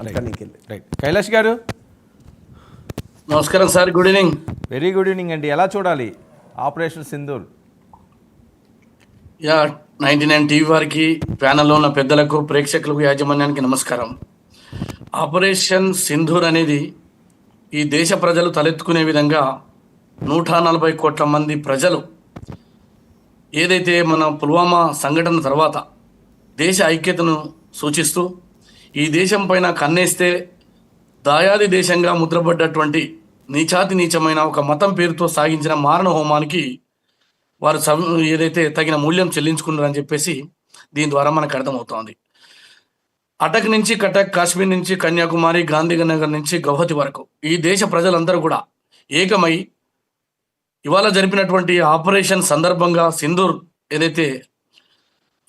Right. Kailash గారు నమస్కారం sir, good evening. Very good evening అండి. ఎలా చూడాలి ఆపరేషన్ సింధూర్? యా 99 టీవీ వారికి, ప్యానల్లో ఉన్న పెద్దలకు, ప్రేక్షకులకు, యాజమాన్యానికి నమస్కారం. ఆపరేషన్ సింధూర్ అనేది ఈ దేశ ప్రజలు తలెత్తుకునే విధంగా 140 కోట్ల మంది ప్రజలు ఏదైతే మన పుల్వామా సంఘటన తర్వాత దేశ ఐక్యతను సూచిస్తూ ఈ దేశం పైన కన్నేస్తే దాయాది దేశంగా ముద్రపడ్డటువంటి నీచాతి నీచమైన ఒక మతం పేరుతో సాగించిన మారణ హోమానికి వారు ఏదైతే తగిన మూల్యం చెల్లించుకున్నారని చెప్పేసి దీని ద్వారా మనకు అర్థమవుతోంది. అటక్ నుంచి కటక్, కాశ్మీర్ నుంచి కన్యాకుమారి, గాంధీనగర్ నుంచి గౌహతి వరకు ఈ దేశ ప్రజలందరూ కూడా ఏకమై ఇవాళ జరిపినటువంటి ఆపరేషన్ సందర్భంగా సింధూర్ ఏదైతే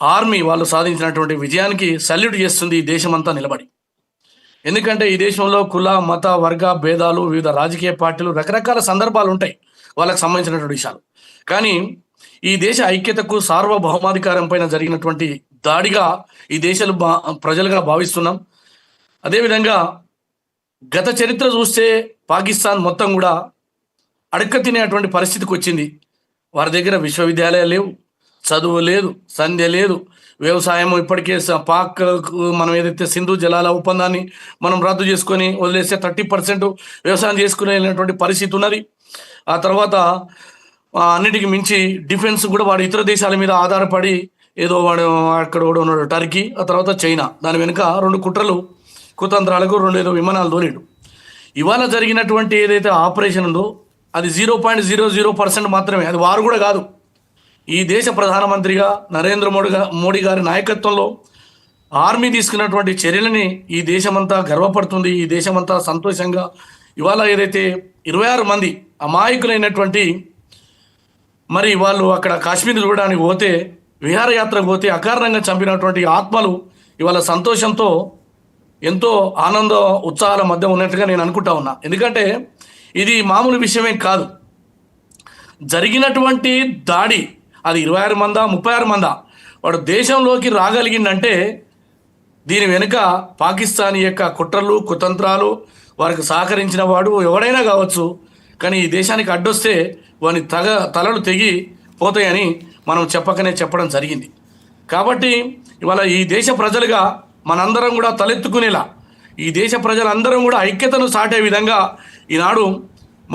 ఆర్మీ వాళ్ళు సాధించినటువంటి విజయానికి సల్యూట్ చేస్తుంది ఈ దేశమంతా నిలబడి. ఎందుకంటే ఈ దేశంలో కుల, మత, వర్గ భేదాలు, వివిధ రాజకీయ పార్టీలు, రకరకాల సందర్భాలు ఉంటాయి వాళ్ళకి సంబంధించినటువంటి విషయాలు. కానీ ఈ దేశ ఐక్యతకు, సార్వభౌమాధికారం పైన జరిగినటువంటి దాడిగా ఈ దేశాలు ప్రజలుగా భావిస్తున్నాం. అదేవిధంగా గత చరిత్ర చూస్తే పాకిస్తాన్ మొత్తం కూడా అడక్క తినేటువంటి పరిస్థితికి వచ్చింది. వారి దగ్గర విశ్వవిద్యాలయాలు లేవు, చదువు లేదు, సంధ్య లేదు, వ్యవసాయం ఇప్పటికే పాక్ మనం ఏదైతే సింధు జలాల ఒప్పందాన్ని మనం రద్దు చేసుకొని వదిలేస్తే 30% వ్యవసాయం చేసుకునేటువంటి పరిస్థితి ఉన్నది. ఆ తర్వాత అన్నిటికీ మించి డిఫెన్స్ కూడా వాడు ఇతర దేశాల మీద ఆధారపడి ఏదో వాడు అక్కడ కూడా ఉన్నాడు టర్కీ, ఆ తర్వాత చైనా. దాని వెనుక 2 కుట్రలు, కుతంత్రాలకు 2 విమానాలు తోలేడు. ఇవాళ జరిగినటువంటి ఏదైతే ఆపరేషన్ ఉందో అది 0.00% మాత్రమే. అది వారు కూడా కాదు. ఈ దేశ ప్రధానమంత్రిగా నరేంద్ర మోడీ గారి నాయకత్వంలో ఆర్మీ తీసుకున్నటువంటి చర్యలని ఈ దేశమంతా గర్వపడుతుంది. ఈ దేశమంతా సంతోషంగా ఇవాళ ఏదైతే 26 మంది అమాయకులైనటువంటి మరి వాళ్ళు అక్కడ కాశ్మీర్ చూడడానికి పోతే, విహారయాత్రకు పోతే అకారణంగా చంపినటువంటి ఆత్మలు ఇవాళ సంతోషంతో ఎంతో ఆనంద ఉత్సాహాల మధ్య ఉన్నట్టుగా నేను అనుకుంటా ఉన్నా. ఎందుకంటే ఇది మామూలు విషయమే కాదు. జరిగినటువంటి దాడి అది 26 మందా 36 మందా వాడు దేశంలోకి రాగలిగిందంటే దీని వెనుక పాకిస్తాన్ యొక్క కుట్రలు, కుతంత్రాలు, వారికి సహకరించిన వాడు ఎవడైనా కావచ్చు. కానీ ఈ దేశానికి అడ్డొస్తే వాని తలలు తెగి పోతాయని మనం చెప్పకనే చెప్పడం జరిగింది. కాబట్టి ఇవాళ ఈ దేశ ప్రజలుగా మనందరం కూడా తలెత్తుకునేలా, ఈ దేశ ప్రజలందరం కూడా ఐక్యతను సాటే విధంగా ఈనాడు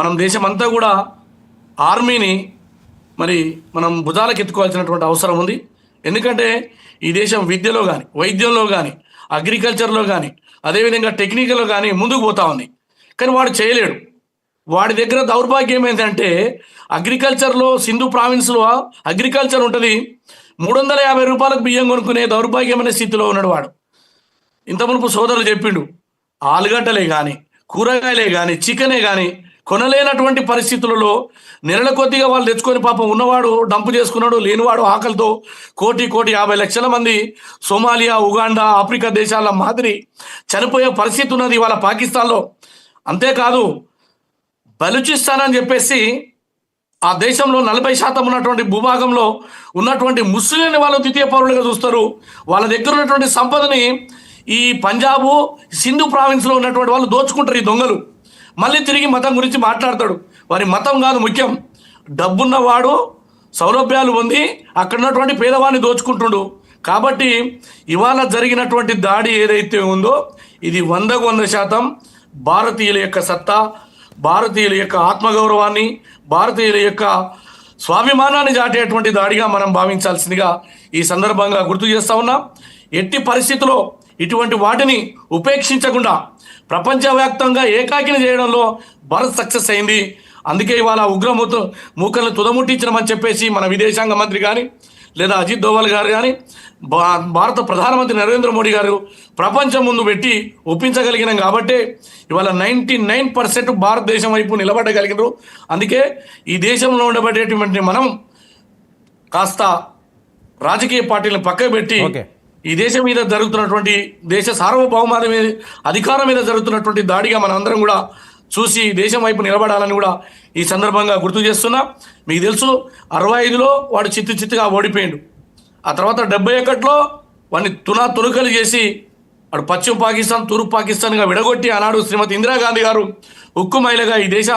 మనం దేశమంతా కూడా ఆర్మీని మరి మనం భుజాలకు ఎత్తుకోవాల్సినటువంటి అవసరం ఉంది. ఎందుకంటే ఈ దేశం విద్యలో కానీ, వైద్యంలో కానీ, అగ్రికల్చర్లో కానీ, అదేవిధంగా టెక్నికల్లో కానీ ముందుకు పోతా ఉంది. కానీ వాడు చేయలేడు. వాడి దగ్గర దౌర్భాగ్యం ఏంటంటే అగ్రికల్చర్లో సింధు ప్రావిన్స్లో అగ్రికల్చర్ ఉంటుంది, 350 రూపాయలకు బియ్యం కొనుక్కునే దౌర్భాగ్యమైన స్థితిలో ఉన్నాడు వాడు. ఇంత మునుపు సోదరులు చెప్పిండు, ఆలుగడ్డలే కానీ, కూరగాయలే కానీ, చికెనే కానీ కొనలేనటువంటి పరిస్థితులలో నెలల కొద్దిగా వాళ్ళు తెచ్చుకొని పాపం ఉన్నవాడు డంపు చేసుకున్నాడు, లేనివాడు ఆకలితో 1,50 లక్షల మంది సోమాలియా, ఉగాండా, ఆఫ్రికా దేశాల మాదిరి చనిపోయే పరిస్థితి ఉన్నది ఇవాళ పాకిస్తాన్లో. అంతేకాదు బలూచిస్తాన్ అని చెప్పేసి ఆ దేశంలో 40% ఉన్నటువంటి భూభాగంలో ఉన్నటువంటి ముస్లింని వాళ్ళు ద్వితీయ పౌరులుగా చూస్తారు. వాళ్ళ దగ్గర ఉన్నటువంటి సంపదని ఈ పంజాబు, సింధు ప్రావిన్స్లో ఉన్నటువంటి వాళ్ళు దోచుకుంటారు ఈ దొంగలు. మళ్ళీ తిరిగి మతం గురించి మాట్లాడతాడు. వారి మతం కాదు ముఖ్యం, డబ్బున్నవాడు సౌలభ్యాలు పొంది అక్కడ ఉన్నటువంటి పేదవాడిని దోచుకుంటుడు. కాబట్టి ఇవాళ జరిగినటువంటి దాడి ఏదైతే ఉందో ఇది 100% భారతీయుల యొక్క సత్తా, భారతీయుల యొక్క ఆత్మగౌరవాన్ని, భారతీయుల యొక్క స్వాభిమానాన్ని చాటేటువంటి దాడిగా మనం భావించాల్సిందిగా ఈ సందర్భంగా గుర్తు చేస్తా ఉన్నాం. ఎట్టి పరిస్థితుల్లో ఇటువంటి వాటిని ఉపేక్షించకుండా ప్రపంచవ్యాప్తంగా ఏకాకిని చేయడంలో భారత్ సక్సెస్ అయింది. అందుకే ఇవాళ మూకలను తుదముట్టించడమని చెప్పేసి మన విదేశాంగ మంత్రి కానీ, లేదా అజిత్ దోవల్ గారు కానీ, భారత ప్రధానమంత్రి నరేంద్ర మోడీ గారు ప్రపంచం ముందు పెట్టి ఒప్పించగలిగినాం. కాబట్టి ఇవాళ 99% భారతదేశం వైపు నిలబడగలిగినారు. అందుకే ఈ దేశంలో ఉండబడేటువంటి మనం కాస్త రాజకీయ పార్టీలను పక్కకు పెట్టి ఈ దేశం మీద జరుగుతున్నటువంటి, దేశ సార్వభౌమాధి మీద, అధికారం మీద జరుగుతున్నటువంటి దాడిగా మనందరం కూడా చూసి దేశం వైపు నిలబడాలని కూడా ఈ సందర్భంగా గుర్తు చేస్తున్నా. మీకు తెలుసు 65లో వాడు చిత్తుగా ఓడిపోయాడు. ఆ తర్వాత 71లో వాడిని తునకలు చేసి అటు పశ్చిమ పాకిస్తాన్ తూర్పు పాకిస్తాన్గా విడగొట్టి ఆనాడు శ్రీమతి ఇందిరాగాంధీ గారు ఉక్కు మహిళగా ఈ దేశ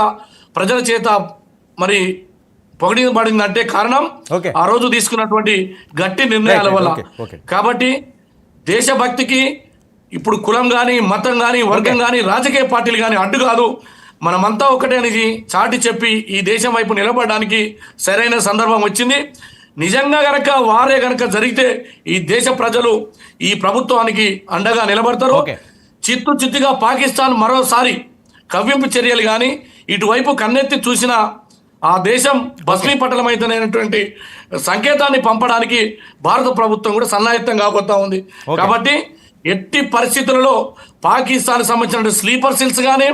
ప్రజల చేత మరి పొగిడించబడిందంటే కారణం ఓకే. ఆ రోజు తీసుకున్నటువంటి గట్టి నిర్ణయాల వల్ల. ఓకే. కాబట్టి దేశభక్తికి ఇప్పుడు కులం కానీ మతం కానీ వర్గం కానీ రాజకీయ పార్టీలు కానీ అడ్డు కాదు. మనమంతా ఒకటే అనేది చాటి చెప్పి ఈ దేశం వైపు నిలబడడానికి సరైన సందర్భం వచ్చింది. నిజంగా గనక వారే గనక జరిగితే ఈ దేశ ప్రజలు ఈ ప్రభుత్వానికి అండగా నిలబడతారు. ఓకే. చిత్తుగా పాకిస్తాన్ మరోసారి కవ్వింపు చర్యలు కానీ ఇటువైపు కన్నెత్తి చూసిన ఆ దేశం భస్మీపటలమైతేనేటువంటి సంకేతాన్ని పంపడానికి భారత ప్రభుత్వం కూడా సన్నాహితం కాబోతా ఉంది. ఓకే. కాబట్టి ఎట్టి పరిస్థితులలో పాకిస్తాన్ సంబంధించిన స్లీపర్ సెల్స్ కానీ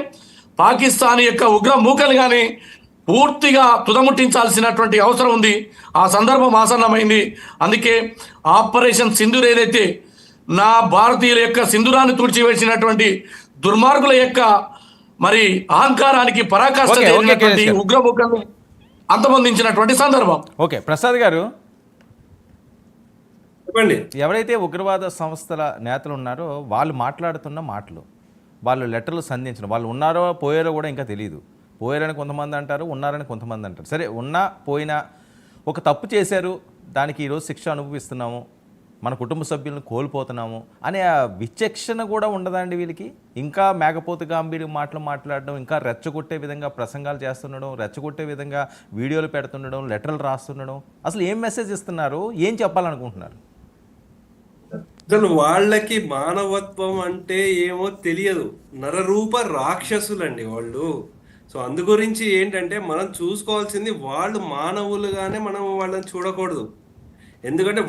పాకిస్తాన్ యొక్క ఉగ్ర మూకలు కానీ పూర్తిగా తుదముట్టించాల్సినటువంటి అవసరం ఉంది. ఆ సందర్భం ఆసన్నమైంది. అందుకే ఆపరేషన్ సింధూర్ ఏదైతే నా భారతీయుల యొక్క సింధూరాన్ని తుడిచివేసినటువంటి దుర్మార్గుల యొక్క మరి అహంకారానికి పరాకాష్ఠ ఓకే, ఓకే, చేసినటువంటి కేశవ్. ఉగ్రముఖాన్ని అంతమొందించినటువంటి సందర్భం. ఓకే ప్రసాద్ గారు, చెప్పండి. ఎవరైతే ఉగ్రవాద సంస్థల నేతలు ఉన్నారో వాళ్ళు మాట్లాడుతున్న మాటలు, వాళ్ళు లెటర్లు సంధించిన వాళ్ళు ఉన్నారో పోయారో కూడా ఇంకా తెలియదు. పోయారని కొంతమంది అంటారు, ఉన్నారని కొంతమంది అంటారు. సరే, ఉన్నా పోయినా ఒక తప్పు చేశారు, దానికి ఈరోజు శిక్ష అనుభవిస్తున్నాము, మన కుటుంబ సభ్యులను కోల్పోతున్నాము అనే ఆ విచక్షణ కూడా ఉండదండి వీళ్ళకి. ఇంకా మేకపోతు గాంభీర్య మాటలు మాట్లాడడం, ఇంకా రెచ్చగొట్టే విధంగా ప్రసంగాలు చేస్తుండడం, రెచ్చగొట్టే విధంగా వీడియోలు పెడుతుండడం, లెటర్లు రాస్తుండడం, అసలు ఏం మెసేజ్ ఇస్తున్నారు, ఏం చెప్పాలనుకుంటున్నారు? అసలు వాళ్ళకి మానవత్వం అంటే ఏమో తెలియదు. నరరూప రాక్షసులండి వాళ్ళు. సో అందు గురించి ఏంటంటే మనం చూసుకోవాల్సింది వాళ్ళు మానవులుగానే మనం వాళ్ళని చూడకూడదు. ఎందుకంటే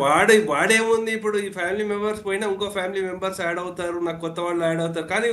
వాడేముంది, ఇప్పుడు ఈ ఫ్యామిలీ మెంబర్స్ పోయినా ఇంకో ఫ్యామిలీ మెంబర్స్ యాడ్ అవుతారు, నాకు కొత్త వాళ్ళు యాడ్ అవుతారు. కానీ